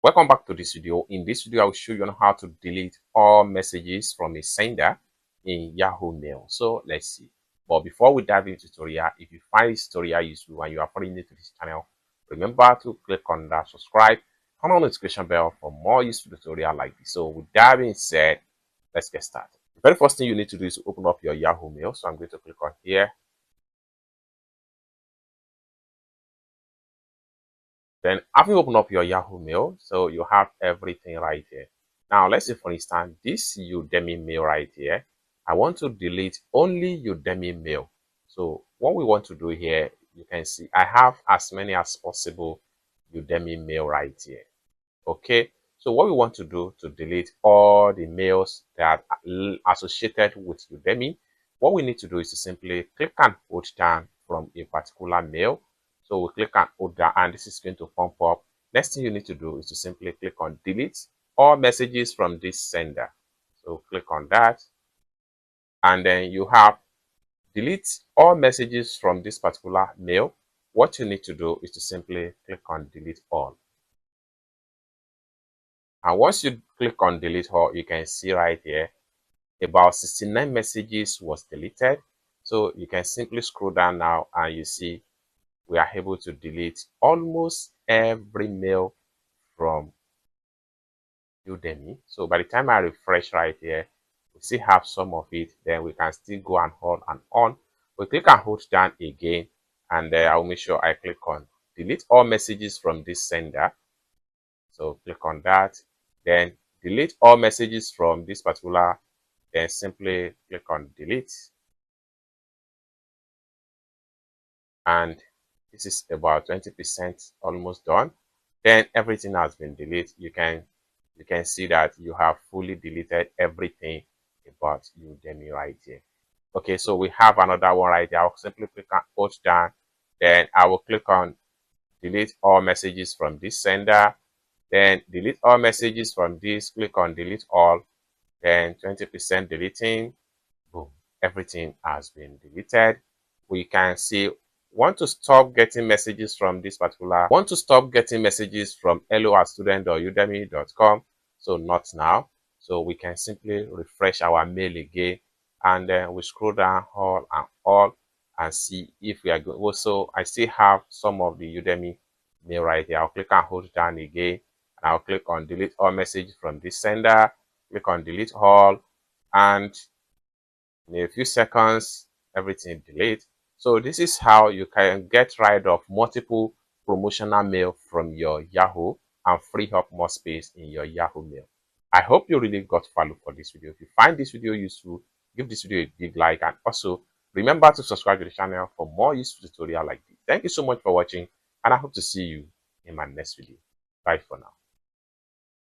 Welcome back to this video. In this video, I will show you on how to delete all messages from a sender in Yahoo Mail. So let's see. But before we dive into the tutorial, if you find this tutorial useful and you are foreign new to this channel, remember to click on that subscribe, turn on the notification bell for more useful tutorial like this. So with that being said, let's get started. The very first thing you need to do is to open up your Yahoo Mail. So I'm going to click on here. Then after you open up your Yahoo Mail, so you have everything right here. Now, let's say, for instance, this Udemy mail right here, I want to delete only Udemy mail. So what we want to do here, you can see I have as many as possible Udemy mail right here. Okay, so what we want to do to delete all the mails that are associated with Udemy, what we need to do is to simply click and hold down from a particular mail. So we click and hold down, and this is going to pump up. Next thing you need to do is to simply click on delete all messages from this sender. So click on that, and then you have delete all messages from this particular mail. What you need to do is to simply click on delete all. And once you click on delete all, you can see right here about 69 messages was deleted. So you can simply scroll down now and you see we are able to delete almost every mail from Udemy. So by the time I refresh right here, we still have some of it. Then we can still go and hold and on. We click and hold down again, and I'll make sure I click on delete all messages from this sender. So click on that, then delete all messages from this particular, then simply click on delete. And this is about 20% almost done. Then everything has been deleted. You can see that you have fully deleted everything about Udemy right here. Okay, so we have another one right here. I'll simply click on hold down, then I will click on delete all messages from this sender, then delete all messages from this, click on delete all, then 20% deleting. Boom, everything has been deleted. We can see want to stop getting messages from this particular, want to stop getting messages from hello@student.udemy.com. So not now. So we can simply refresh our mail again, and then we scroll down all and see if we are good. Also, I still have some of the Udemy mail right here. I'll click and hold down again, and I'll click on delete all messages from this sender, click on delete all, and in a few seconds everything delete. So this is how you can get rid of multiple promotional mail from your Yahoo and free up more space in your Yahoo Mail. I hope you really got value for this video. If you find this video useful, give this video a big like, and also remember to subscribe to the channel for more useful tutorial like this. Thank you so much for watching, and I hope to see you in my next video. Bye for now.